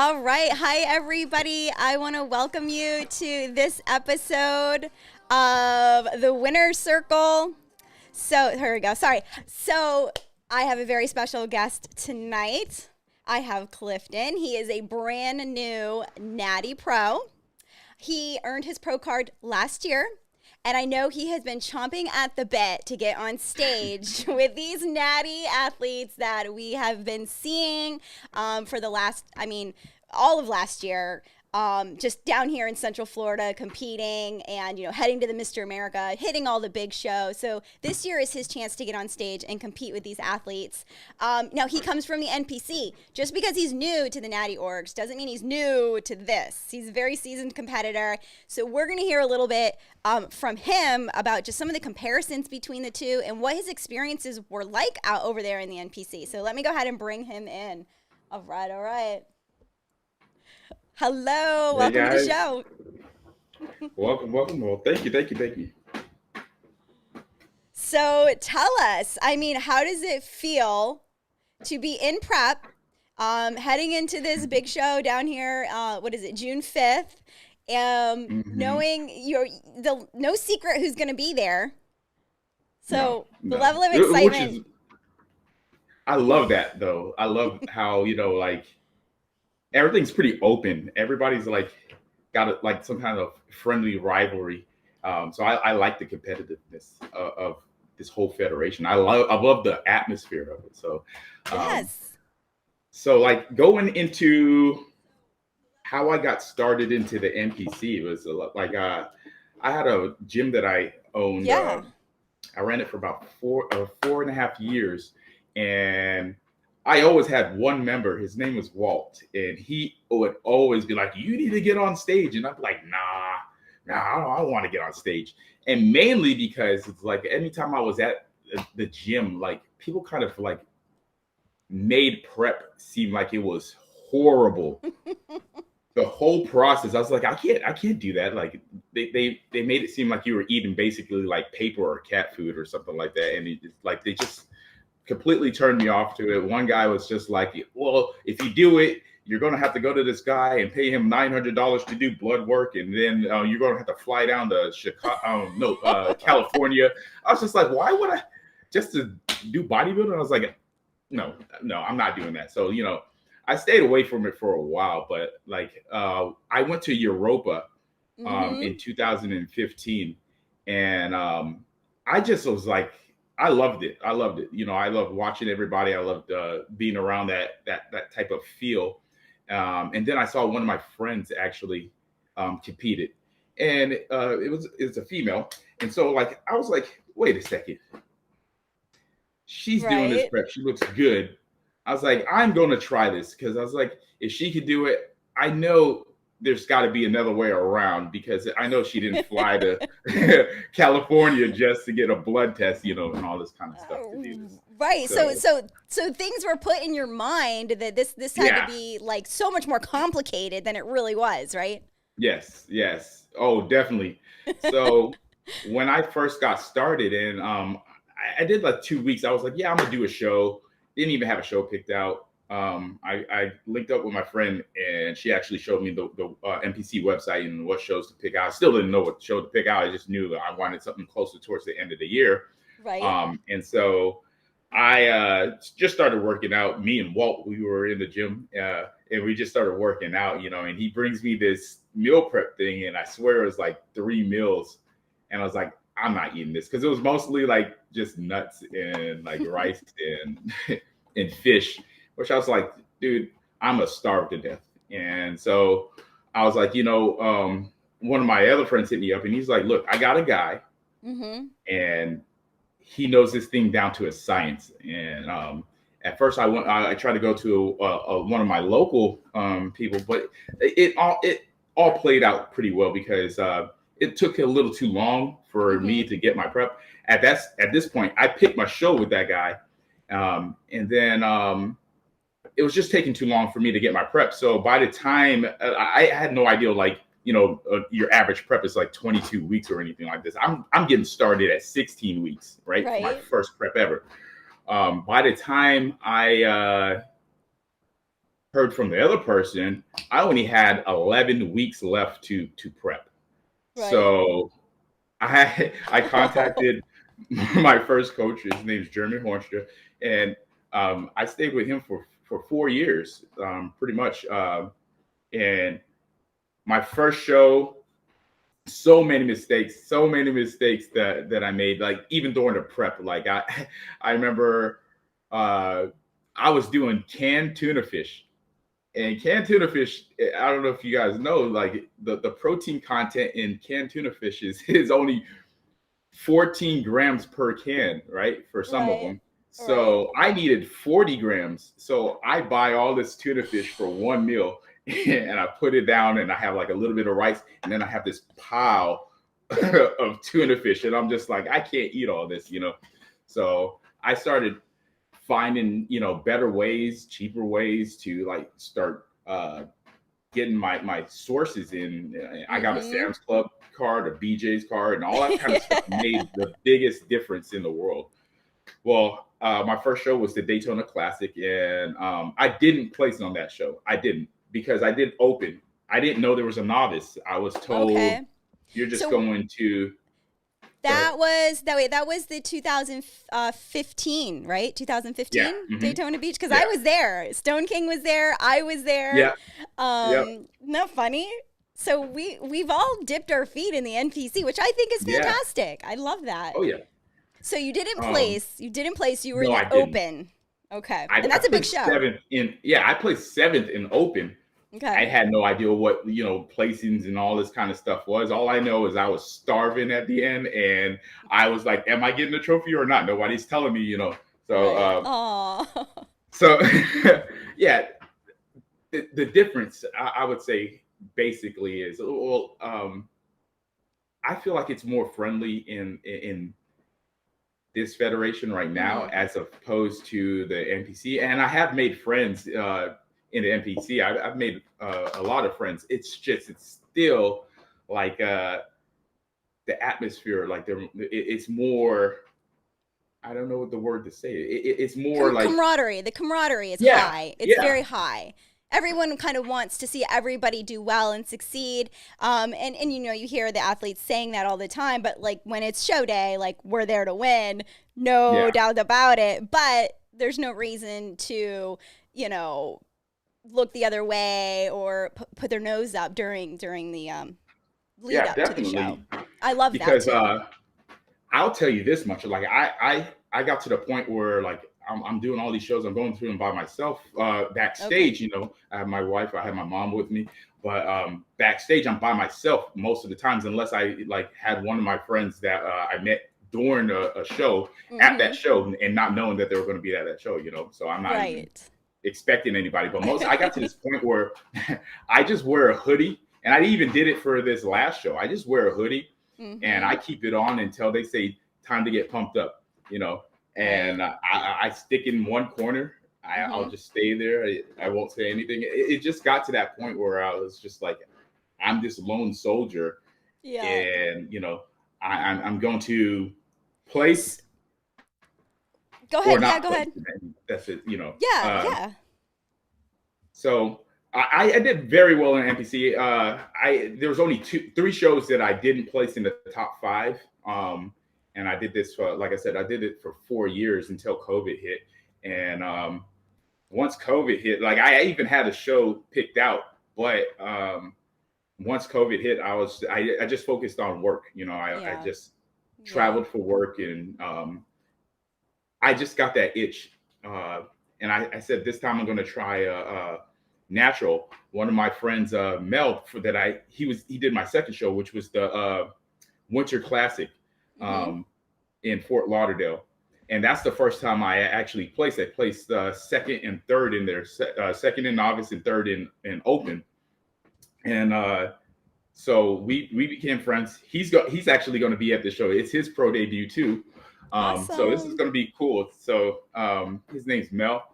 All right. Hi, everybody. I want to welcome you to this episode of the Winner Circle. So, here we go. Sorry. So, I have a very special guest tonight. I have Clifton. He is a brand new Natty Pro. He earned his pro card last year. And I know he has been chomping at the bit to get on stage with these natty athletes that we have been seeing for the last, all of last year. Just down here in Central Florida competing and, heading to the Mr. America, hitting all the big shows. So this year is his chance to get on stage and compete with these athletes. Now, he comes from the NPC. Just because he's new to the Natty Orgs doesn't mean he's new to this. He's a very seasoned competitor. So we're going to hear a little bit from him about just some of the comparisons between the two and what his experiences were like out over there in the NPC. So let me go ahead and bring him in. All right. Hello, Hey welcome to the guys, show. welcome. Well, thank you. So tell us, how does it feel to be in prep, heading into this big show down here, June 5th, hmm knowing no secret who's going to be there. No, So the no. level of Which is, excitement, I love that though. I love how like everything's pretty open. Everybody's like got like some kind of friendly rivalry. So I like the competitiveness of this whole federation. I love the atmosphere of it. Um, yes. so like going into how I got started into the NPC, it was a lot like I had a gym that I owned. Yeah. I ran it for about 4.5 years, and I always had one member. His name was Walt, and he would always be like, "You need to get on stage," and I'm like, "Nah, I don't want to get on stage." And mainly because it's like anytime I was at the gym, like people kind of like made prep seem like it was horrible. The whole process, I was like, I can't do that. Like they made it seem like you were eating basically like paper or cat food or something like that, and like they just completely turned me off to it. One guy was just like, well, if you do it, you're going to have to go to this guy and pay him $900 to do blood work, and then you're going to have to fly down to Chicago, no, California. I was just like, why would I just to do bodybuilding? I was like, no, I'm not doing that. So I stayed away from it for a while, but like I went to Europa Mm-hmm. in 2015, and I just was like, I loved it. I loved it. I loved watching everybody. I loved being around that type of feel. And then I saw one of my friends actually competed, and it's a female, and so like I was like, wait a second, she's doing this Right. prep. She looks good. I was like, I'm going to try this because I was like, if she could do it, I know there's got to be another way around because I know she didn't fly to California just to get a blood test, and all this kind of stuff to do this. Right. So So, so so things were put in your mind that this had to yeah, be like so much more complicated than it really was, right? yes. Oh, definitely. So, when I first got started and I did like 2 weeks, I was like, yeah, I'm going to do a show. Didn't even have a show picked out. I linked up with my friend, and she actually showed me the NPC website and what shows to pick out. I still didn't know what show to pick out. I just knew that I wanted something closer towards the end of the year. Right. And so I just started working out. Me and Walt, we were in the gym, and we just started working out, and he brings me this meal prep thing, and I swear it was like 3 meals. And I was like, I'm not eating this because it was mostly like just nuts and like rice and and fish, which I was like, dude, I'm gonna starve to death. And so I was like, one of my other friends hit me up and he's like, look, I got a guy Mm-hmm. and he knows this thing down to a science. And at first I tried to go to one of my local people, but it all played out pretty well because it took a little too long for me Mm-hmm. to get my prep. At this point, I picked my show with that guy, and then it was just taking too long for me to get my prep. So by the time I had no idea, like your average prep is like 22 weeks or anything like this. I'm getting started at 16 weeks, right, for my Right. first prep ever. By the time I heard from the other person, I only had 11 weeks left to prep. Right. So I contacted my first coach. His name's Jeremy Hornstra, and I stayed with him for 4 years, pretty much. And my first show, so many mistakes that I made, like even during the prep. Like I remember I was doing canned tuna fish. And canned tuna fish, I don't know if you guys know, like the protein content in canned tuna fish is only 14 grams per can, right? For some of Right. them. So I needed 40 grams. So I buy all this tuna fish for one meal and I put it down and I have like a little bit of rice and then I have this pile of tuna fish and I'm just like, I can't eat all this, you know? So I started finding, better ways, cheaper ways to like start getting my sources in. I got a Sam's Club card, a BJ's card, and all that kind of stuff made the biggest difference in the world. Well, my first show was the Daytona Classic, and I didn't place on that show. I didn't because I did open. I didn't know there was a novice. I was told you're just going to. That was the 2015, right? 2015 Yeah. Daytona Beach, because I was there. Stone King was there. I was there. Yeah. Not funny. So we've all dipped our feet in the NPC, which I think is fantastic. I love that. Oh yeah. So you didn't place. You were no, in the open. Okay, and that's a big show. I placed 7th in open. Okay. I had no idea what, placings and all this kind of stuff was. All I know is I was starving at the end and I was like, am I getting a trophy or not? Nobody's telling me, So, so yeah, the difference I would say basically is, I feel like it's more friendly in this federation right now as opposed to the NPC. And I have made friends, in the NPC. I've made a lot of friends. It's still like the atmosphere, like it's more, I don't know what the word to say. It's more like camaraderie. The camaraderie is high. It's very high. Everyone kind of wants to see everybody do well and succeed. And you hear the athletes saying that all the time, but like when it's show day, like we're there to win, no doubt about it. But there's no reason to, look the other way or put their nose up during the lead up to the show. I love because, that too. I'll tell you this much. Like I got to the point where like I'm doing all these shows. I'm going through them by myself. Backstage, I have my wife, I have my mom with me, but backstage I'm by myself most of the times, unless I like had one of my friends that I met during a show at that show and not knowing that they were going to be at that show. So I'm not even expecting anybody, but I got to this point where I just wear a hoodie, and I even did it for this last show. I just wear a hoodie and I keep it on until they say time to get pumped up, and I stick in one corner. I'll just stay there. I won't say anything. It just got to that point where I was just like, I'm this lone soldier, and I'm going to place. Go ahead. Go ahead. That's it. Yeah. So I did very well in NPC. There was only 3 shows that I didn't place in the top 5. And I did this for, like I said, I did it for 4 years until COVID hit. And once COVID hit, like I even had a show picked out, but once COVID hit, I just focused on work. I just traveled for work, and I just got that itch. And I said, this time I'm going to try natural. One of my friends, Mel, he did my second show, which was the Winter Classic in Fort Lauderdale. And that's the first time I actually placed. I placed second and third in there, second in novice and third in open. And so we became friends. He's actually going to be at the show. It's his pro debut too. Awesome. So this is going to be cool. So his name's Mel.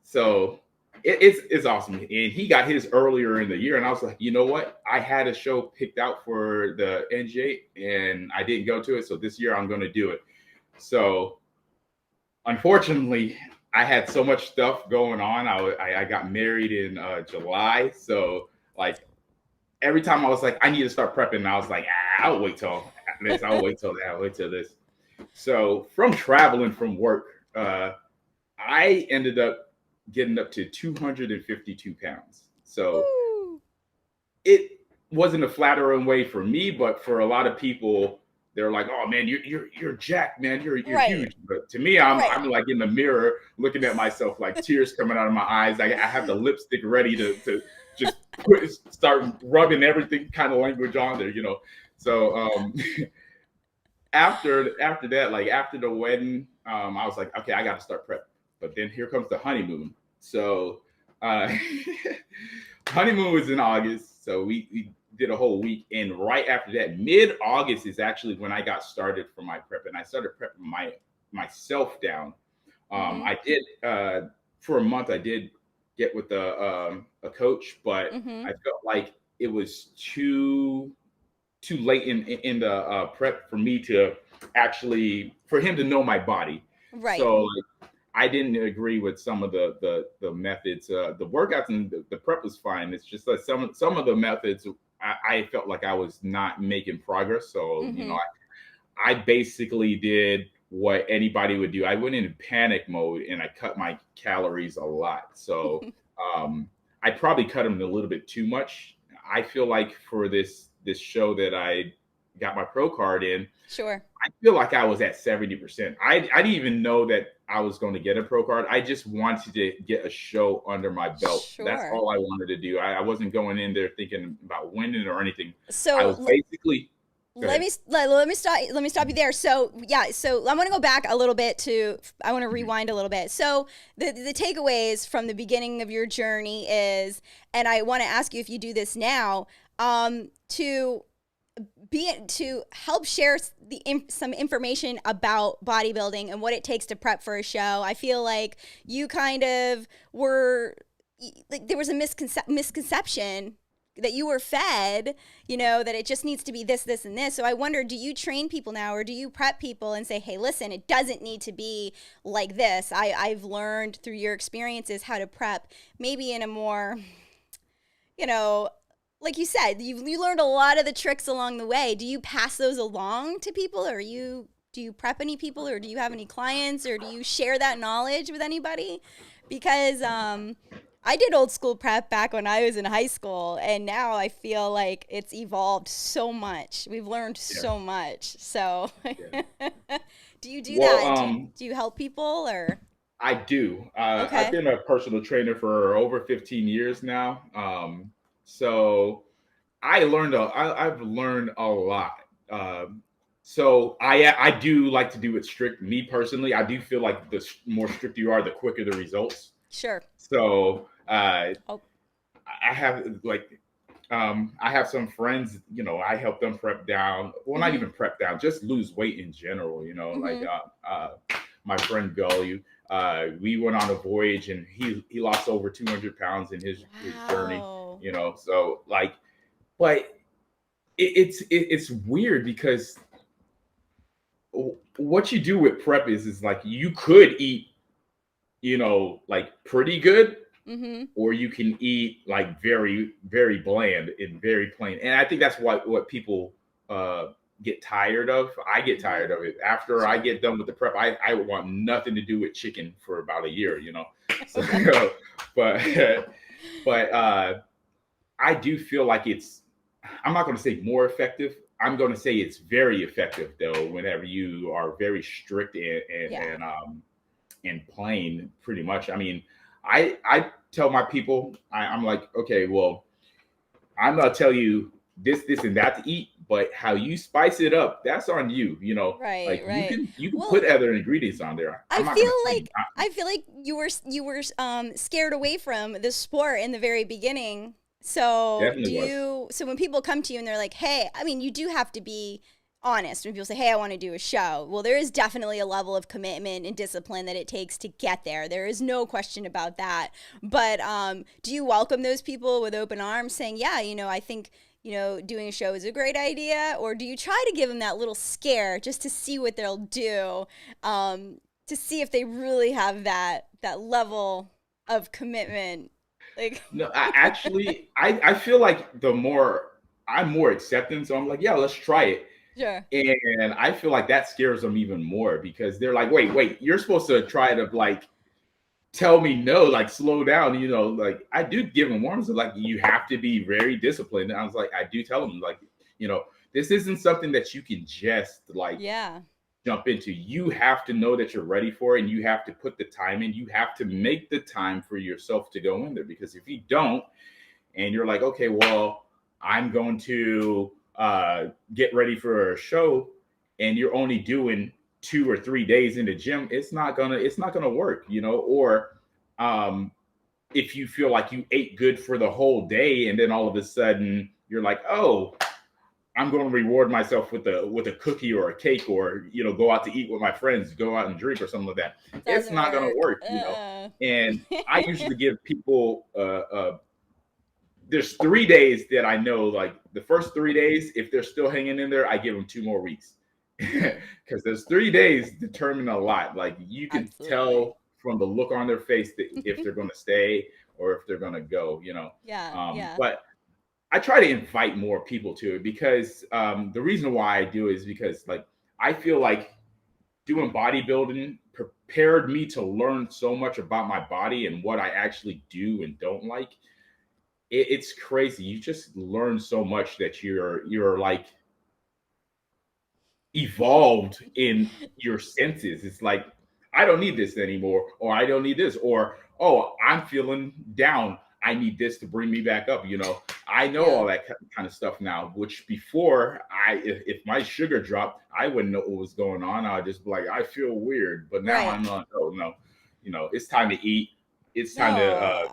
So it's awesome. And he got his earlier in the year. And I was like, you know what? I had a show picked out for the NJ and I didn't go to it. So this year I'm going to do it. So unfortunately, I had so much stuff going on. I got married in July, so like every time I was like, I need to start prepping, and I was like, I'll wait till this. I'll wait till that. I'll wait till this. So from traveling from work, I ended up getting up to 252 pounds. So Woo. it wasn't a flattering way for me, but for a lot of people, they're like, "Oh man, you're jacked, man. You're Right. huge." But to me, I'm Right. I'm like in the mirror looking at myself, like tears coming out of my eyes. I have the lipstick ready to just start rubbing everything kind of language on there, you know. So after that, like after the wedding, I was like, okay, I got to start prep. But then here comes the honeymoon. So uh, honeymoon was in August, so we did a whole week. And right after that, mid August is actually when I got started for my prep, and I started prepping myself down. Mm-hmm. I did for a month. I did get with a coach, but Mm-hmm. I felt like it was too late in the prep for me to actually for him to know my body. Right. So like, I didn't agree with some of the methods. The workouts and the prep was fine. It's just that some of the methods I felt like I was not making progress. So you know, Mm-hmm. I basically did what anybody would do. I went into panic mode and I cut my calories a lot. So I probably cut them a little bit too much. I feel like for this show that I got my pro card in, Sure. I feel like I was at 70%. I didn't even know that I was going to get a pro card. I just wanted to get a show under my belt. That's Sure. all I wanted to do. I wasn't going in there thinking about winning or anything. I So was basically, go let ahead. me let me stop you there. So yeah, so I want to go back a little bit to I want to Mhm. rewind a little bit. So the takeaways from the beginning of your journey is, and I want to ask you if you do this now, to to help share some information about bodybuilding and what it takes to prep for a show. I feel like you kind of were like there was a misconception that you were fed, you know, that it just needs to be this, this, and this. So I wonder, do you train people now, or do you prep people and say, hey, listen, it doesn't need to be like this. I've learned through your experiences how to prep maybe in a more, you know, like you said, you learned a lot of the tricks along the way. Do you pass those along to people, or do you prep any people, or do you have any clients, or do you share that knowledge with anybody? Because I did old school prep back when I was in high school, and now I feel like it's evolved so much. We've learned Yeah, so much. So, yeah. do you do Well, that? Do you help people or? I do. I've Okay, been a personal trainer for over 15 years now. So I've learned a lot. So I do like to do it strict. Me personally, I do feel like the more strict you are, the quicker the results. sure. So Oh, I have like I have some friends, you know, I help them prep down. Well, not mm-hmm, even prep down, just lose weight in general. You know, like mm-hmm. my friend Gully, we went on a voyage and he lost over 200 pounds in his journey. Wow. You know, so like, but it's weird because what you do with prep is like you could eat, you know, like pretty good, Mm-hmm. or you can eat like very bland and very plain. And I think that's what people uh get tired of. I get Mm-hmm. tired of it. After I Sure. get done with the prep, I want nothing to do with chicken for about a year, you know. So but but I do feel like I'm not going to say more effective. I'm going to say it's very effective though whenever you are very strict Yeah. and plain pretty much. I mean, I tell my people, I'm like, okay, well, I'm gonna tell you this and that to eat, but how you spice it up, that's on you. You know, Right, like right. you can Well, put other ingredients on there. I I'm not feel gonna tell you like not to. you were scared away from the sport in the very beginning. So do Definitely was. you? So when people come to you and they're like, "Hey," I mean, you do have to be honest. When people say, "Hey, I want to do a show," well, there is definitely a level of commitment and discipline that it takes to get there. There is no question about that. But do you welcome those people with open arms, saying, "Yeah, you know, I think." You know, doing a show is a great idea, or do you try to give them that little scare just to see what they'll do? to see if they really have that level of commitment. Like, No, I feel like I'm more accepting, so I'm like, yeah, let's try it. sure. And I feel like that scares them even more because they're like, wait, you're supposed to try to like tell me no, like slow down, like I do give them warnings of like you have to be very disciplined. And I was like, I do tell them like, this isn't something that you can just like Yeah. jump into. You have to know that you're ready for it and you have to put the time in. You have to make the time for yourself to go in there because if you don't and you're like, okay, well, I'm going to get ready for a show and you're only doing 2 or 3 days in the gym, it's not gonna work, or if you feel like you ate good for the whole day and then all of a sudden you're like, oh, I'm going to reward myself with a cookie or a cake or go out to eat with my friends, go out and drink or something like that. It's Doesn't not going to work, And I usually give people there's 3 days that I know, like the first 3 days, if they're still hanging in there, I give them 2 more weeks because those 3 days determine a lot. Like you can tell from the look on their face that if they're going to stay or if they're going to go, Yeah. But I try to invite more people to it because the reason why I do is because like I feel like doing bodybuilding prepared me to learn so much about my body and what I actually do and don't like. It's crazy. You just learn so much that you're like evolved in your senses. It's like I don't need this anymore, or I don't need this, or oh, I'm feeling down. I need this to bring me back up. I know all that kind of stuff now, which before if my sugar dropped, I wouldn't know what was going on. I'd just be like, I feel weird. But now I'm not, oh no, it's time to eat. It's time to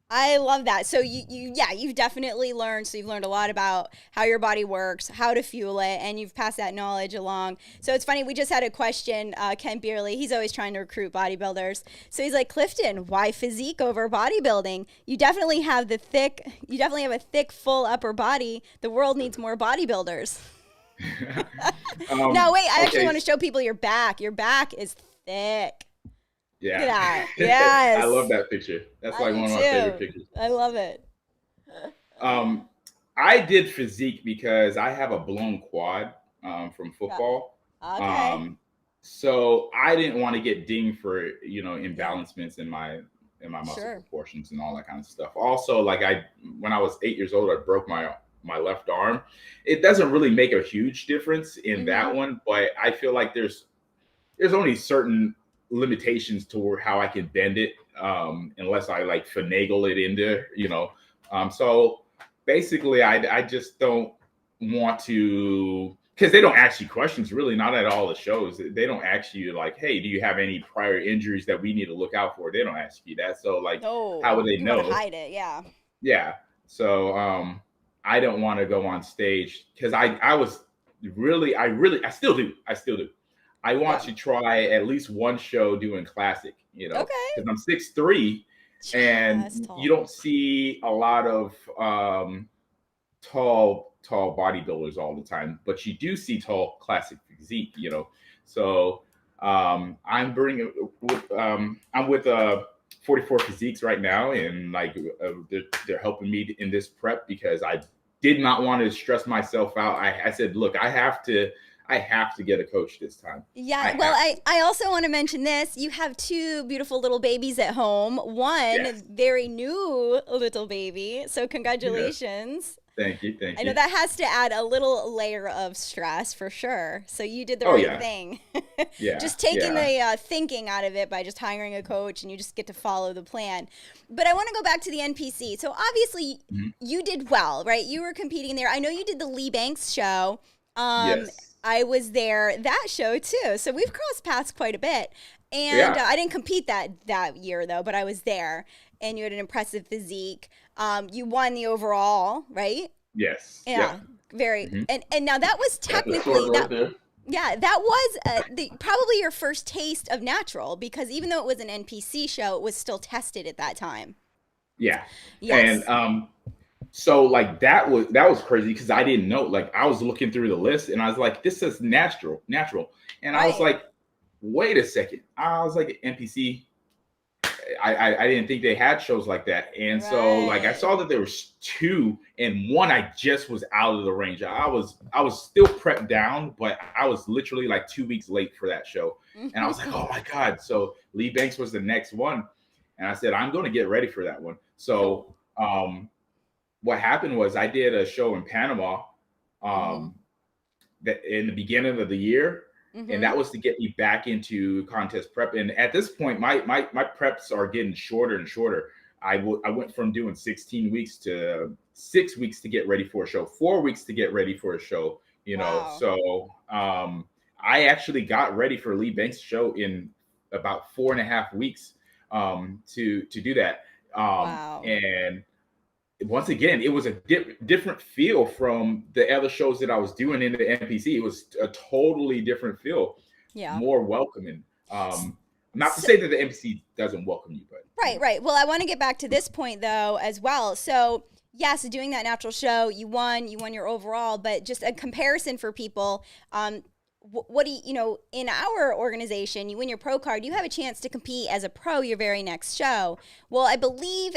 I love that. So you've definitely learned. So you've learned a lot about how your body works, how to fuel it, and you've passed that knowledge along. So it's funny. We just had a question. Ken Beerley, he's always trying to recruit bodybuilders. So he's like, Clifton, why physique over bodybuilding? You definitely have a thick, full upper body. The world needs more bodybuilders. No, wait. I actually want to show people your back. Your back is thick. Yeah. Look at that. Yes. I love that picture. That's like one of my favorite pictures. I love it. I did physique because I have a blown quad from football. Okay. So I didn't want to get dinged for, imbalancements in my muscle proportions and all that kind of stuff. Also, like when I was 8 years old, I broke my left arm. It doesn't really make a huge difference in that one, but I feel like there's only certain limitations to how I can bend it unless I like finagle it into, so basically I just don't want to, because they don't ask you questions really, not at all the shows. They don't ask you like, hey, do you have any prior injuries that we need to look out for? They don't ask you that. So like, how would they know? You want to hide it. Yeah. So I don't want to go on stage because I still do. I want to try at least one show doing classic, because I'm 6'3", and you don't see a lot of tall bodybuilders all the time, but you do see tall classic physique, So I'm with 44 Physiques right now, and like they're helping me in this prep because I did not want to stress myself out. I said, look, I have to get a coach this time. Yeah. I also want to mention this. You have 2 beautiful little babies at home. One very new little baby. So congratulations. Thank you. I know that has to add a little layer of stress for sure. So you did the right thing. Just taking the thinking out of it by just hiring a coach, and you just get to follow the plan. But I want to go back to the NPC. So obviously you did well, right? You were competing there. I know you did the Lee Banks show. Yes. I was there that show too. So we've crossed paths quite a bit. And I didn't compete that year though, but I was there, and you had an impressive physique. You won the overall, right? Yes. Yeah. Very. And now that was technically that was probably your first taste of natural, because even though it was an NPC show, it was still tested at that time. Yeah. Yes. And so like that was crazy because I didn't know. Like I was looking through the list and I was like, this is natural. And I was like, wait a second. I was like, NPC. I didn't think they had shows like that. And so like I Right. saw that there was two, and one I just was out of the range. I was still prepped down, but I was literally like 2 weeks late for that show. And I was like, oh my God. So Lee Banks was the next one. And I said, I'm gonna get ready for that one. So Cool. what happened was I did a show in Panama Mm-hmm. um that in the beginning of the year, and Mm-hmm. that was to get me back into contest prep. And at this point, my preps are getting shorter and shorter. I went from doing 16 weeks to 6 weeks to get ready for a show, 4 weeks to get ready for a show. Wow. So I actually got ready for Lee Banks' show in about 4.5 weeks to do that. Wow. And once again, it was a different feel from the other shows that I was doing in the NPC. It was a totally different feel, Yeah. more welcoming. Not to So, say that the NPC doesn't welcome you, but right, right. Well, I want to get back to this point though as well. So, yes, doing that natural show, you won your overall, but just a comparison for people. What do you know? In our organization, you win your pro card, you have a chance to compete as a pro your very next show. Well, I believe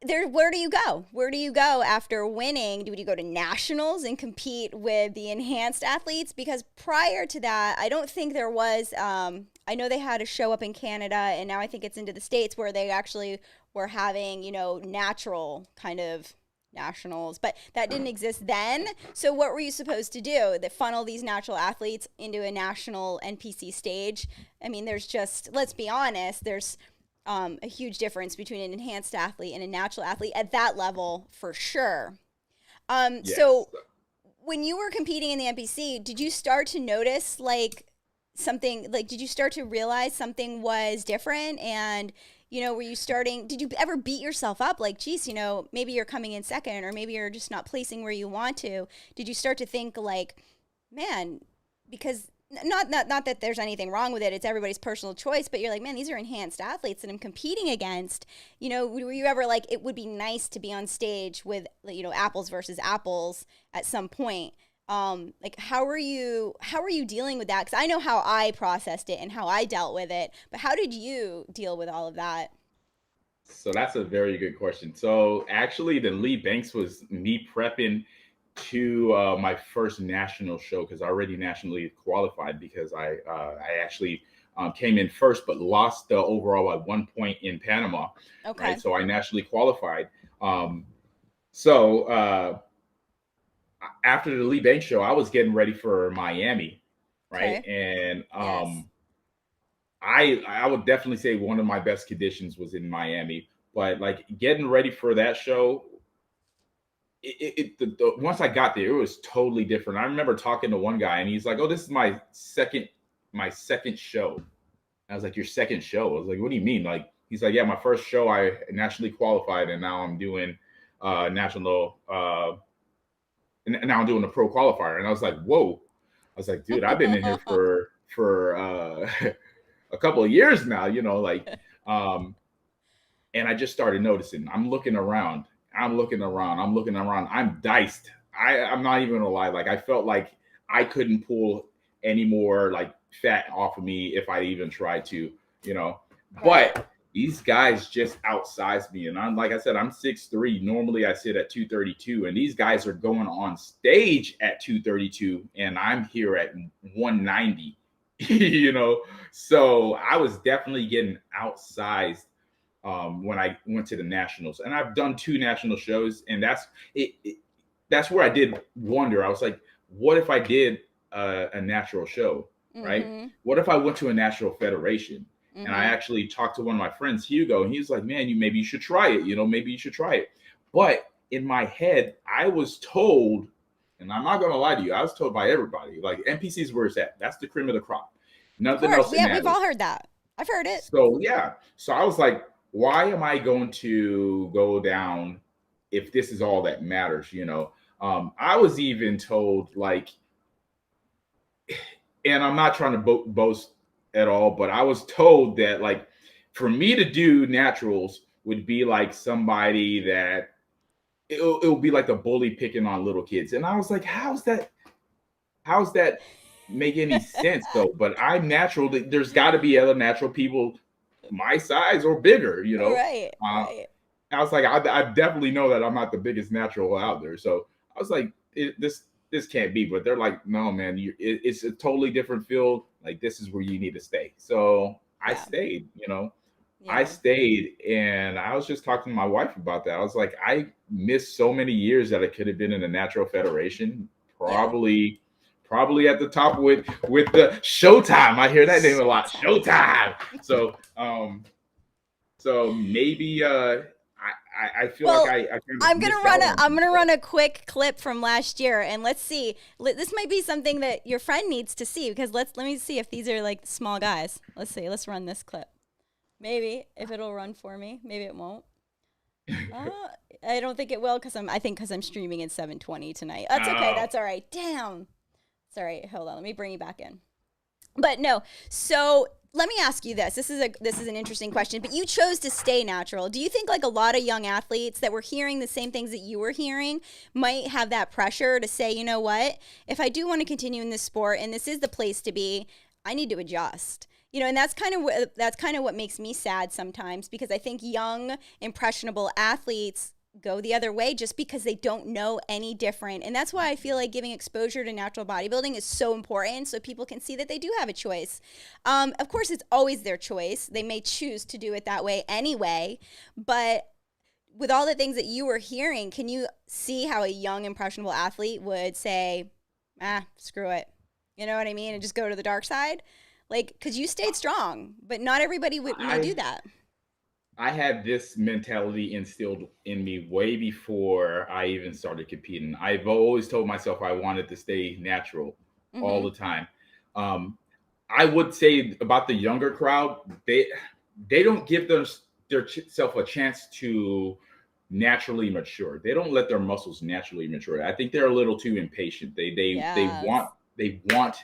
there. Where do you go? Where do you go after winning? Do you go to nationals and compete with the enhanced athletes? Because prior to that, I don't think there was. I know they had a show up in Canada, and now I think it's into the States where they actually were having natural kind of nationals, but that didn't exist then. So what were you supposed to do? That funnel these natural athletes into a national NPC stage? I mean, there's just, let's be honest, there's a huge difference between an enhanced athlete and a natural athlete at that level for sure. yes. So when you were competing in the NPC, did you start to notice like something, like did you start to realize something was different? And were you starting, did you ever beat yourself up like, geez, maybe you're coming in second or maybe you're just not placing where you want to? Did you start to think like, man, because not that there's anything wrong with it, it's everybody's personal choice, but you're like, man, these are enhanced athletes that I'm competing against. Were you ever like, it would be nice to be on stage with apples versus apples at some point? Like how are you dealing with that? Because I know how I processed it and how I dealt with it, but how did you deal with all of that? So that's a very good question. So actually, the Lee Banks was me prepping to my first national show because I already nationally qualified because I actually came in first but lost the overall at one point in Panama, right? Okay. So I nationally qualified. Um, so after the Lee Banks show, I was getting ready for Miami, right? Okay. And Yes. I would definitely say one of my best conditions was in Miami. But like getting ready for that show, once I got there, it was totally different. I remember talking to one guy, and he's like, "Oh, this is my second show." I was like, "Your second show?" I was like, "What do you mean?" Like, he's like, "Yeah, my first show, I nationally qualified, and now I'm doing national, and now I'm doing a pro qualifier." And I was like, "Whoa!" I was like, "Dude, I've been in here for a couple of years now, like." Um, and I just started noticing. I'm looking around. I'm looking around. I'm looking around. I'm diced. I'm not even gonna lie. Like I felt like I couldn't pull any more like fat off of me if I even tried to, you know. Right. But these guys just outsized me, and I'm like I said, I'm 6'3". Normally I sit at 232, and these guys are going on stage at 232, and I'm here at 190. So I was definitely getting outsized when I went to the nationals, and I've done two national shows, and that's where I did wonder. I was like, what if I did a natural show, right? Mm-hmm. What if I went to a national federation? And I Mm-hmm. actually talked to one of my friends, Hugo, and he was like, man, maybe you should try it. Maybe you should try it. But in my head, I was told, and I'm not gonna lie to you, I was told by everybody, like NPC's where it's at. That's the cream of the crop. Of Nothing course. else that Yeah, we've matters. all heard that. I've heard it. So yeah. So I was like, why am I going to go down if this is all that matters? I was even told like, and I'm not trying to boast at all, but I was told that like for me to do naturals would be like somebody that it'll be like a bully picking on little kids. And I was like, how's that? How's that? make any sense though. But I'm natural. There's got to be other natural people my size or bigger, you know. Right, Uh, right. I was like, I definitely know that I'm not the biggest natural out there. So I was like, this can't be. But they're like, no, man, it's a totally different field. Like this is where you need to stay. So I Yeah, stayed, you know. I yeah, stayed, and I was just talking to my wife about that. I was like, I missed so many years that I could have been in the natural federation, yeah. probably at the top with the Showtime. I hear that name a lot, Showtime. Showtime. So maybe I feel like Well, I kind of missed out on I'm some gonna stuff. run a quick clip from last year, and let's see. This might be something that your friend needs to see because let me see if these are like small guys. Let's see. Let's run this clip. Maybe if it'll run for me. Maybe it won't. Uh, I don't think it will because I'm streaming in 720 tonight. That's okay. Oh, That's all right. Damn. Sorry. Hold on. Let me bring you back in. But no. So let me ask you this. This is an interesting question. But you chose to stay natural. Do you think like a lot of young athletes that were hearing the same things that you were hearing might have that pressure to say, you know what, if I do want to continue in this sport and this is the place to be, I need to adjust. You know, and that's kind of what makes me sad sometimes because I think young impressionable athletes go the other way just because they don't know any different. And that's why I feel like giving exposure to natural bodybuilding is so important so people can see that they do have a choice. Of course, it's always their choice. They may choose to do it that way anyway. But with all the things that you were hearing, can you see how a young, impressionable athlete would say, screw it? You know what I mean? And just go to the dark side? Like, because you stayed strong, but not everybody may do I that. I had this mentality instilled in me way before I even started competing. I've always told myself I wanted to stay natural all Mm-hmm. the time. Um, I would say about the younger crowd, they don't give their self a chance to naturally mature. They don't let their muscles naturally mature. I think they're a little too impatient. Yes. They want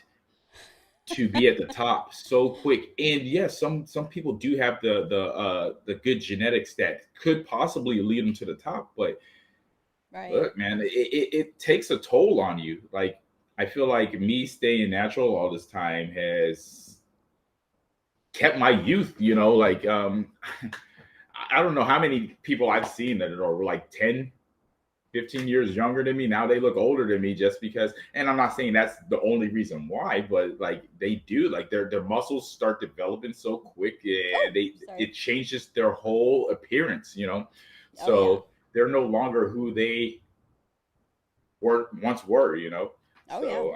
to be at the top so quick. And yes, some people do have the good genetics that could possibly lead them to the top. But Right. look, man, it takes a toll on you. Like I feel like me staying natural all this time has kept my youth. You know, like I don't know how many people I've seen that are like 10, 15 years younger than me. Now they look older than me just because, and I'm not saying that's the only reason why, but like they do, like their muscles start developing so quick Oh, and sorry. it changes their whole appearance, you know. Oh, yeah. So they're no longer who they were, you know. Oh, yeah. So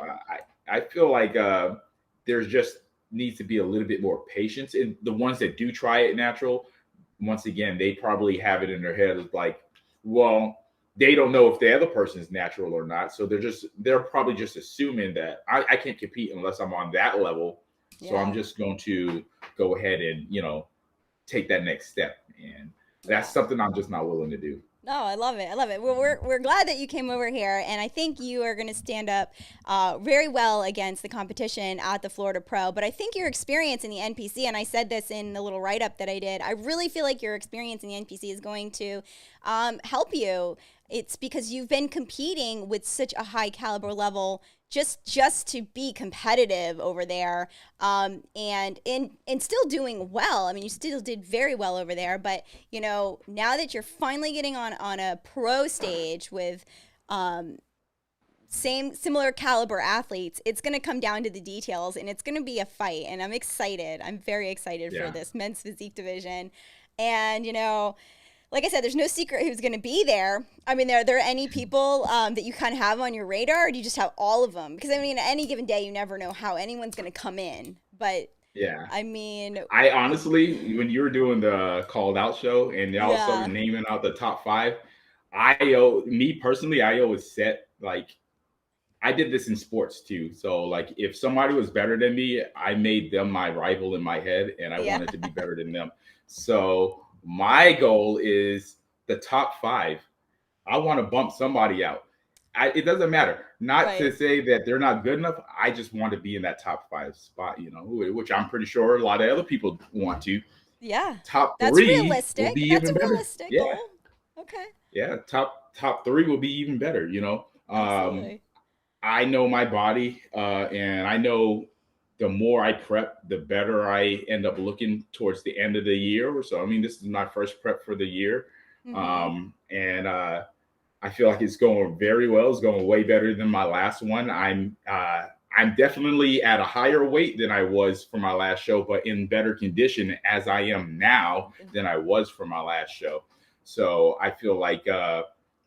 I feel like there's just needs to be a little bit more patience in the ones that do try it natural. Once again, they probably have it in their head of like, well, they don't know if the other person is natural or not. So they're probably just assuming that I can't compete unless I'm on that level. So I'm Yeah. just going to go ahead and, you know, take that next step. And that's Yeah. something I'm just not willing to do. No, I love it. I love it. Well, we're glad that you came over here, and I think you are going to stand up very well against the competition at the Florida Pro. But I think your experience in the NPC, and I said this in the little write up that I did, I really feel like your experience in the NPC is going to help you. It's because you've been competing with such a high caliber level just to be competitive over there, and still doing well. I mean, you still did very well over there, but you know, now that you're finally getting on a pro stage with um, similar caliber athletes, it's going to come down to the details, and it's going to be a fight. And I'm excited. I'm very excited for Yeah. this men's physique division, and you know, like I said, there's no secret who's going to be there. I mean, are there any people that you kind of have on your radar, or do you just have all of them? Because I mean, at any given day, you never know how anyone's going to come in. But Yeah. I mean, I honestly, when you were doing the called out show and y'all started yeah, naming out the top five, me personally, I always set like I did this in sports too. So like if somebody was better than me, I made them my rival in my head and I yeah, wanted to be better than them. So my goal is the top five. I want to bump somebody out. It doesn't matter. Not to right, say that they're not good enough. I just want to be in that top five spot, you know, which I'm pretty sure a lot of other people want to. yeah. Top That's three will be realistic. That's a even better. realistic Yeah, goal. Okay, yeah. Top three will be even better. You know, absolutely. I know my body, and I know the more I prep, the better I end up looking towards the end of the year or so. I mean, this is my first prep for the year, Mm-hmm. and I feel like it's going very well. It's going way better than my last one. I'm definitely at a higher weight than I was for my last show, but in better condition as I am now than I was for my last show. So I feel like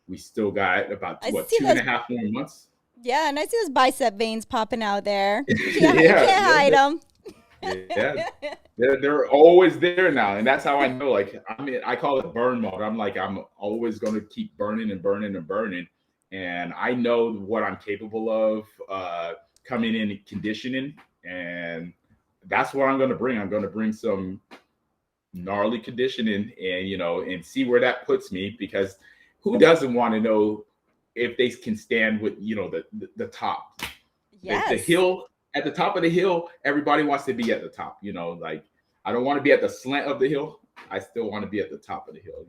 we still got about I see two and those. a half more months. Yeah, and I see those bicep veins popping out there. You Yeah, can't hide them. yeah, they're always there now, and that's how I know. Like, I mean, I call it burn mode. I'm like, I'm always going to keep burning and burning and burning, and I know what I'm capable of coming in and conditioning, and that's what I'm going to bring. I'm going to bring some gnarly conditioning, and and see where that puts me. Because who doesn't want to know if they can stand with the top, the Yes. hill, at the top of the hill. Everybody wants to be at the top. Like, I don't want to be at the slant of the hill. I still want to be at the top of the hill.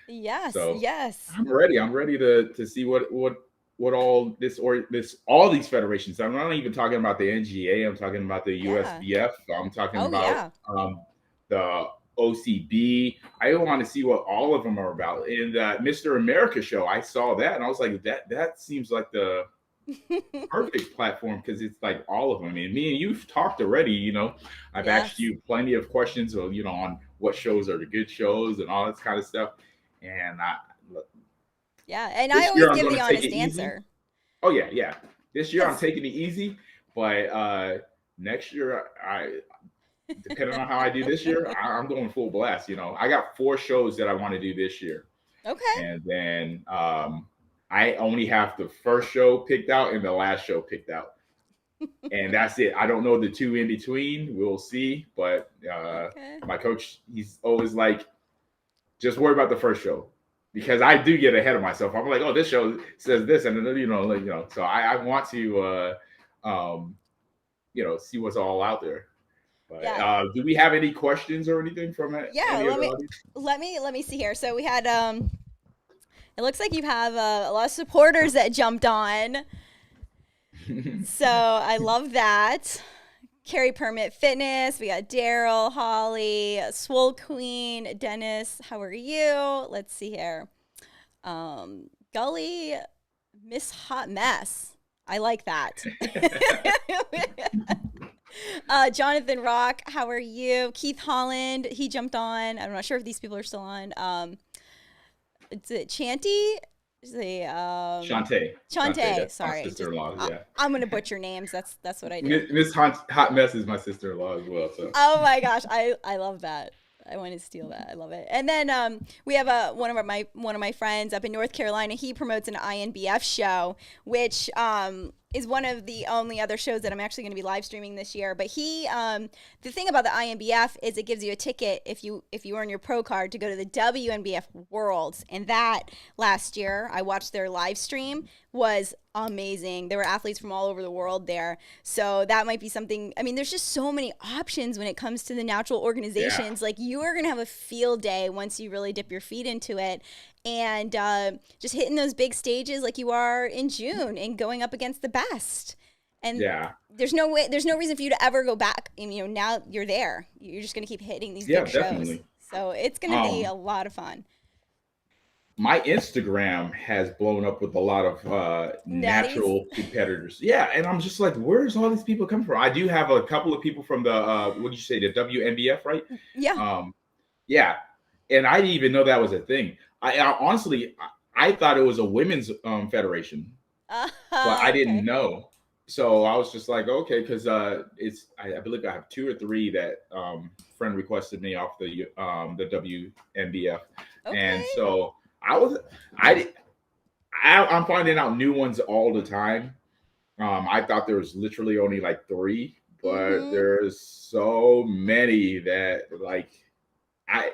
Yes. So Yes. I'm ready. I'm ready to see what all all these federations. I'm not even talking about the NGA. I'm talking about the Yeah. USBF. I'm talking Oh about yeah. the OCB. I want to see what all of them are about. In the Mr. America show, I saw that and I was like, that seems like the perfect platform, because it's like all of them. I mean, me and you've talked already. I've asked Yes. you plenty of questions, or on what shows are the good shows and all this kind of stuff. And Yeah, and I this always year I'm give going the to take honest it easy. answer. Oh yeah, yeah. This year I'm Because taking it easy, but next year, depending on how I do this year, I'm going full blast. I got 4 shows that I want to do this year, okay. and then I only have the first show picked out and the last show picked out, and that's it. I don't know the 2 in between. We'll see, but Okay. my coach, he's always like, just worry about the first show, because I do get ahead of myself. I'm like, oh, this show says this, and then So I want to see what's all out there. But Yeah. do we have any questions or anything from Yeah, any of let the me audience? let me see here. So we had it looks like you have a lot of supporters that jumped on. So I love that. Carry Permit Fitness. We got Daryl, Holly, Swole Queen, Dennis. How are you? Let's see here. Gully, Miss Hot Mess. I like that. Jonathan Rock, how are you? Keith Holland, he jumped on. I'm not sure if these people are still on. It's Chanty. The Shantae, Chante. that's my Sorry, just sister-in-law. Yeah, I'm gonna butcher names. That's what I do. Miss Hot Mess is my sister-in-law as well. So Oh my gosh, I love that. I want to steal that. I love it. And then we have one of my friends up in North Carolina. He promotes an INBF show, which is one of the only other shows that I'm actually going to be live streaming this year. But the thing about the INBF is it gives you a ticket if you earn your pro card to go to the WNBF Worlds. And that last year I watched their live stream was amazing. There were athletes from all over the world there. So that might be something. I mean, there's just so many options when it comes to the natural organizations. yeah, Like, you are going to have a field day once you really dip your feet into it. And just hitting those big stages like you are in June and going up against the best. And yeah, there's no reason for you to ever go back. And, now you're there. You're just going to keep hitting these yeah, big shows. definitely. So it's going to be a lot of fun. My Instagram has blown up with a lot of Natties. natural competitors. Yeah, and I'm just like, where's all these people coming from? I do have a couple of people from the what did you say, the WNBF, right? Yeah. Yeah, and I didn't even know that was a thing. I honestly, I thought it was a women's federation, but I didn't Okay. know. So I was just like, okay, because I believe I have 2 or 3 that friend requested me off the WNBF, and Okay. so I was I I'm finding out new ones all the time. I thought there was literally only like 3, but Mm-hmm. there's so many that, like, I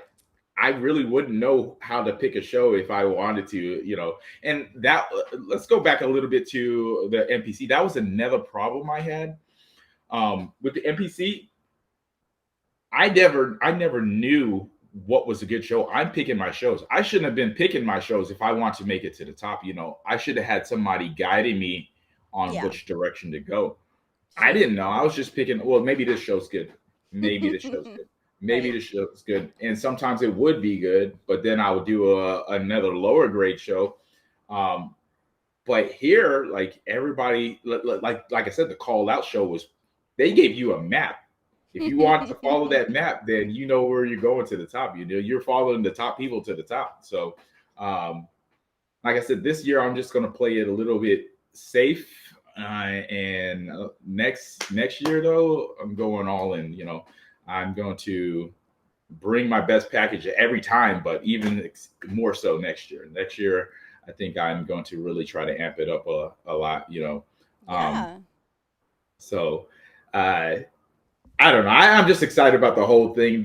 I really wouldn't know how to pick a show if I wanted to. And that, let's go back a little bit to the NPC. That was another problem I had with the NPC. I never knew what was a good show. I'm picking my shows. I shouldn't have been picking my shows if I want to make it to the top. I should have had somebody guiding me on Yeah. which direction to go. I didn't know. I was just picking, well, maybe this show's good. Maybe this show's good. Maybe Right. this show's good. And sometimes it would be good, but then I would do another lower grade show. Um, but here, like everybody, like I said, the call out show was, they gave you a map. If you want to follow that map, then you know where you're going to the top. You know, you're following the top people to the top. So, um, like I said, this year I'm just going to play it a little bit safe. And next year though, I'm going all in. You know, I'm going to bring my best package every time, but even more so next year. Next year, I think I'm going to really try to amp it up a lot. You know, Yeah. so uh, I don't know. I'm just excited about the whole thing.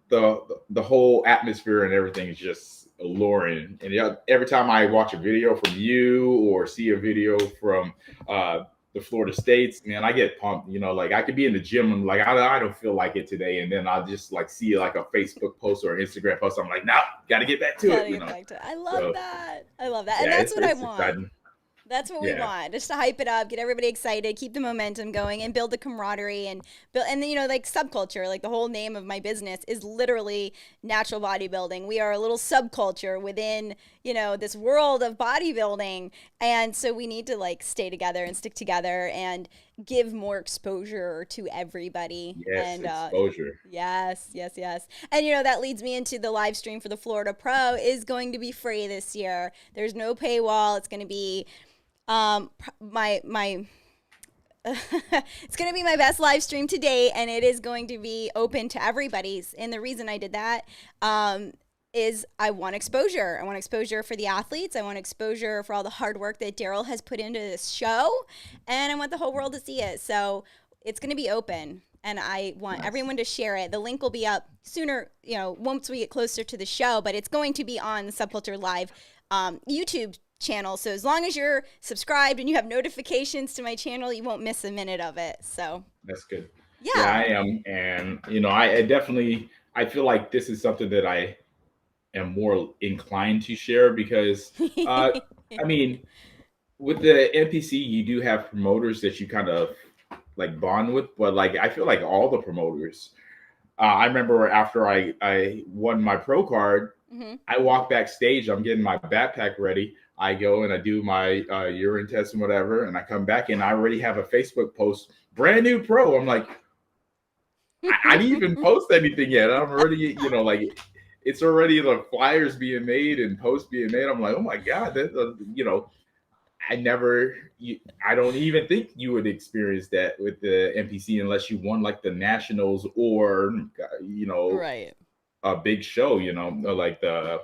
The whole atmosphere and everything is just alluring. And yeah, every time I watch a video from you or see a video from the Florida States, man, I get pumped. You know, like I could be in the gym and like I don't feel like it today, and then I'll just like see like a Facebook post or an Instagram post. I'm like, nah, got to get back to it. Gotta You get know, back to it. I love so that. I love that. And yeah, that's what I it's want. exciting. That's what we Yeah, want, just to hype it up, get everybody excited, keep the momentum going, and build the camaraderie and build. And then, you know, like SubCulture, like the whole name of my business is literally natural bodybuilding. We are a little subculture within, you know, this world of bodybuilding, and so we need to like stay together and stick together and give more exposure to everybody. yes, And exposure. yes, yes, yes. And you know, that leads me into the live stream for the Florida Pro is going to be free this year. There's no paywall. It's going to be my it's going to be my best live stream to date, and it is going to be open to everybody's. And the reason I did that is I want exposure. I want exposure for the athletes. I want exposure for all the hard work that Daryl has put into this show, and I want the whole world to see it. So it's going to be open, and I want everyone to share it. The link will be up sooner, you know, once we get closer to the show, but it's going to be on the SubCulture Live YouTube channel. So as long as you're subscribed and you have notifications to my channel, you won't miss a minute of it. So That's good. Yeah, I yeah. am, and you know, I definitely I feel like this is something that I am more inclined to share because, uh, I mean, with the NPC, you do have promoters that you kind of like bond with, but like I feel like all the promoters. I remember after I won my pro card, Hmm. I walk backstage. I'm getting my backpack ready. I go and I do my urine test and whatever, and I come back and I already have a Facebook post, brand new pro. I'm like, I didn't even post anything yet. I'm already, you know, like it's already the flyers being made and posts being made. I'm like, oh my god, that, you know, I never, I don't even think you would experience that with the NPC unless you won like the nationals or, you know, Right. a big show, you know, like the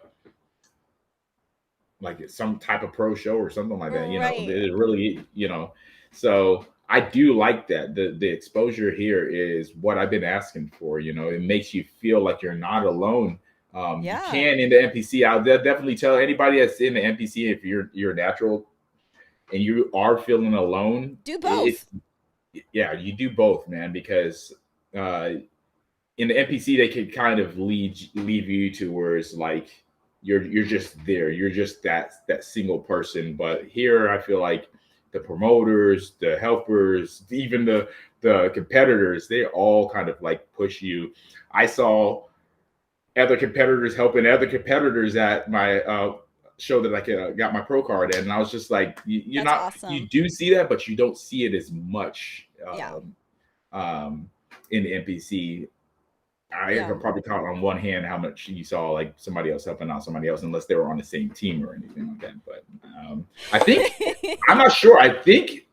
like some type of pro show or something like that. You know, Right. it really, you know, so I do like that. The exposure here is what I've been asking for. You know, it makes you feel like you're not alone. You Yeah. can in the NPC. I'll definitely tell anybody that's in the NPC if you're natural and you are feeling alone. Do It's both. yeah, you do both, man, because uh, in the NPC they can kind of leave you to where it's like you're just there. You're just that single person. But here I feel like the promoters, the helpers, even the competitors, they all kind of like push you. I saw other competitors helping other competitors at my show that I got my pro card at, and I was just like, you're That's not, you awesome. do see that, but you don't see it as much Yeah. in the NPC. I Yeah. could probably count on one hand how much you saw like somebody else helping out somebody else, unless they were on the same team or anything like that. But I think I'm not sure. I think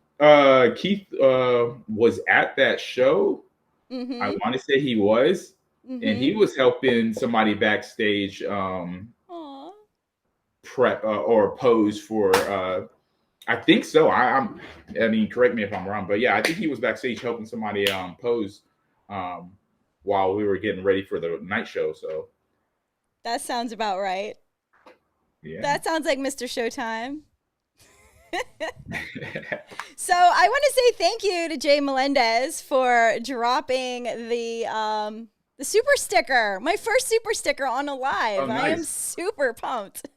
Keith was at that show. I Mm-hmm. want to say he was, and Mm-hmm. he was helping somebody backstage Aw. prep or pose for. I think so. I mean, correct me if I'm wrong, but yeah, I think he was backstage helping somebody pose um, while we were getting ready for the night show. So That sounds about right. yeah. That sounds like Mr. Showtime. So I want to say thank you to Jay Melendez for dropping the super sticker, my first super sticker on a Oh, live. I am nice. super pumped.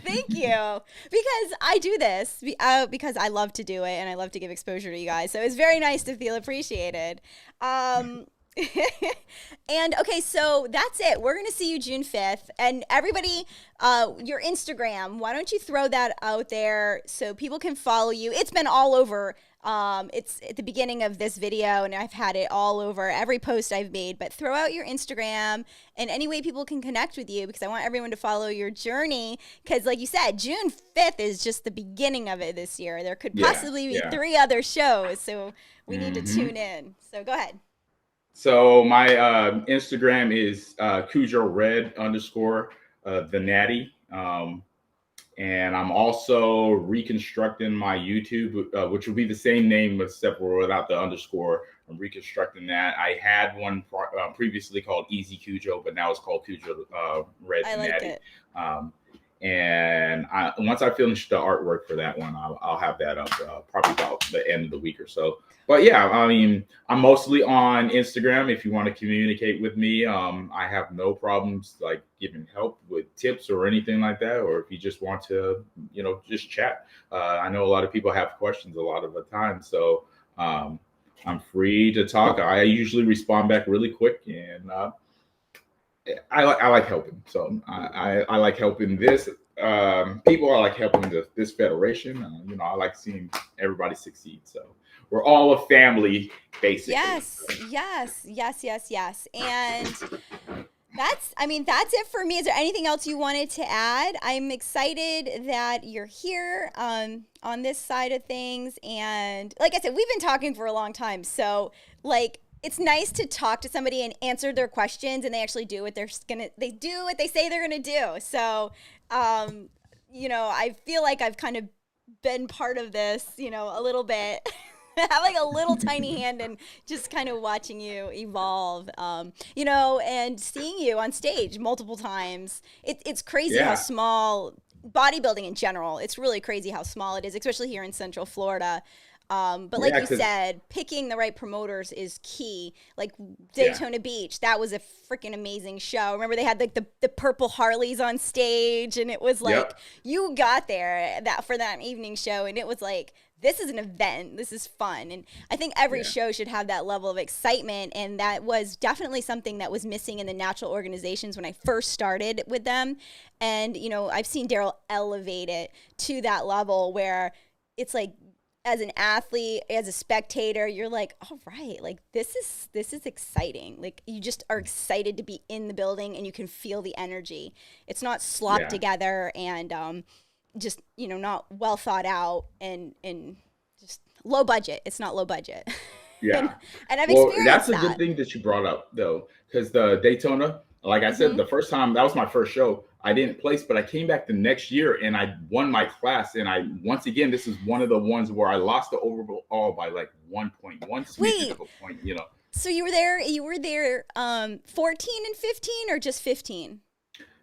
Thank you. Because I do this because I love to do it and I love to give exposure to you guys. So it's very nice to feel appreciated. Um, and okay, so that's it. We're going to see you June 5th. And everybody, your Instagram, why don't you throw that out there so people can follow you? It's been all over. It's at the beginning of this video, and I've had it all over every post I've made. But throw out your Instagram and any way people can connect with you, because I want everyone to follow your journey. Because, like you said, June 5th is just the beginning of it this year. There could possibly be 3 other shows, so we need to tune in. So go ahead. So my Instagram is Cujo Red _ the Natty. And I'm also reconstructing my YouTube, which will be the same name except for without the underscore. I'm reconstructing that. I had one previously called Easy Cujo, but now it's called Cujo Red I liked Natty. it. And once I finish the artwork for that one, I'll have that up probably about the end of the week or so. But yeah, I mean, I'm mostly on Instagram. If you want to communicate with me, I have no problems like giving help with tips or anything like that. Or if you just want to, just chat. I know a lot of people have questions a lot of the time, so I'm free to talk. I usually respond back really quick, and I like helping. So I like helping this people. I like helping this federation. I like seeing everybody succeed. So we're all a family, basically. Yes. And that's it for me. Is there anything else you wanted to add? I'm excited that you're here on this side of things. And like I said, we've been talking for a long time. So it's nice to talk to somebody and answer their questions, and they actually do what they do what they say they're gonna do. So, I feel like I've kind of been part of this, a little bit. I have like a little tiny hand and just kind of watching you evolve, and seeing you on stage multiple times. It's crazy how small bodybuilding in general. It's really crazy how small it is, especially here in Central Florida. But like you said, picking the right promoters is key. Like Daytona Beach, that was a freaking amazing show. Remember they had like the purple Harleys on stage, and it was like you got there for that evening show, and it was like, this is an event. This is fun. And I think every show should have that level of excitement. And that was definitely something that was missing in the natural organizations when I first started with them. And, I've seen Daryl elevate it to that level where it's like, as an athlete, as a spectator, you're like, all right, like this is exciting. Like you just are excited to be in the building and you can feel the energy. It's not slopped together and just, not well thought out and just low budget. It's not low budget. Yeah. and I've experienced that's a good thing that you brought up though, because the Daytona, like I said, the first time, that was my first show. I didn't place, but I came back the next year and I won my class. And once again, this is one of the ones where I lost the overall by like 1.1 Wait, of a point, So you were there 14 and 15 or just 15?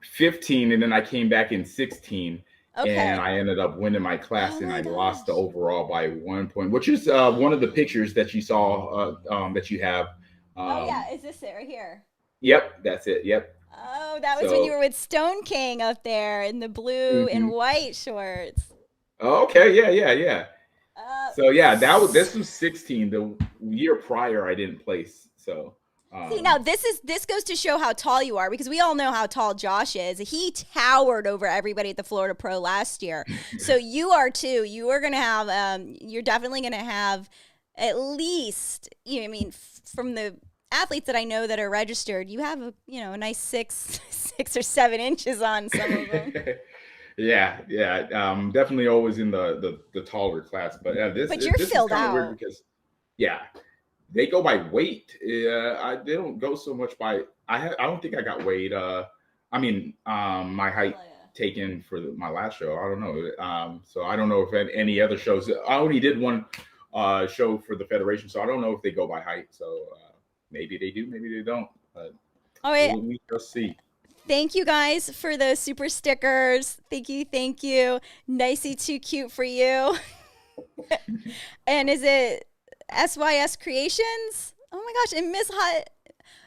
15, and then I came back in 16. Okay. And I ended up winning my class, and I lost the overall by 1 point, which is one of the pictures that you saw that you have. Is this it right here? Yep, that's it. Yep. Oh, that was when you were with Stone King up there in the blue and white shorts. Okay, yeah. So yeah, this was 16. The year prior, I didn't place. So see, now this goes to show how tall you are, because we all know how tall Josh is. He towered over everybody at the Florida Pro last year. So you are too. You are gonna have you're definitely gonna have at least, from the athletes that I know that are registered, you have a nice 6 or 7 inches on some of them. Yeah. Definitely always in the taller class, but this is filled kind of out. weird because they go by weight. They don't go so much by. I don't think I got weighed. My height taken for my last show. I don't know. So I don't know if any other shows. I only did one show for the federation, so I don't know if they go by height. So maybe they do, maybe they don't. But we shall see. Thank you guys for the super stickers. Thank you. Nicey too cute for you. And is it SYS Creations? Oh my gosh, and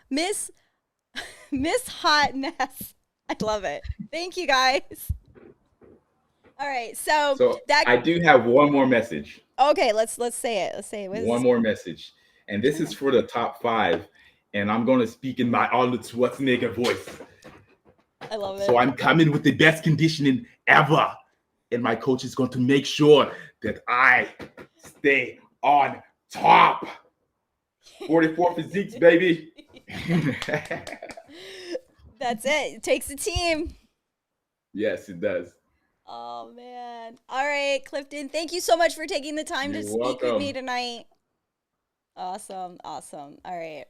Miss Hotness. I love it. Thank you guys. All right. So So that. I do have one more message. Okay. Let's say it. Let's say it. One more message, and this is for the top 5, and I'm going to speak in my Arnold Schwarzenegger voice. I love it. So I'm coming with the best conditioning ever, and my coach is going to make sure that I stay on top. 44 physiques, baby. That's it. It takes a team. Yes, it does. Oh, man. All right, Clifton, thank you so much for taking the time to speak with me tonight. Awesome. All right.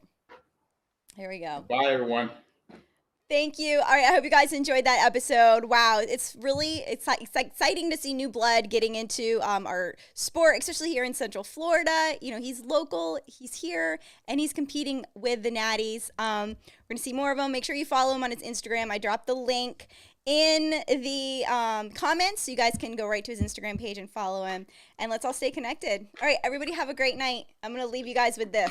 Here we go. Bye, everyone. Thank you. All right, I hope you guys enjoyed that episode. Wow, it's exciting to see new blood getting into our sport, especially here in Central Florida. You know, he's local, he's here, and he's competing with the Natties. We're going to see more of him. Make sure you follow him on his Instagram. I dropped the link in the comments, so you guys can go right to his Instagram page and follow him. And let's all stay connected. All right, everybody have a great night. I'm going to leave you guys with this.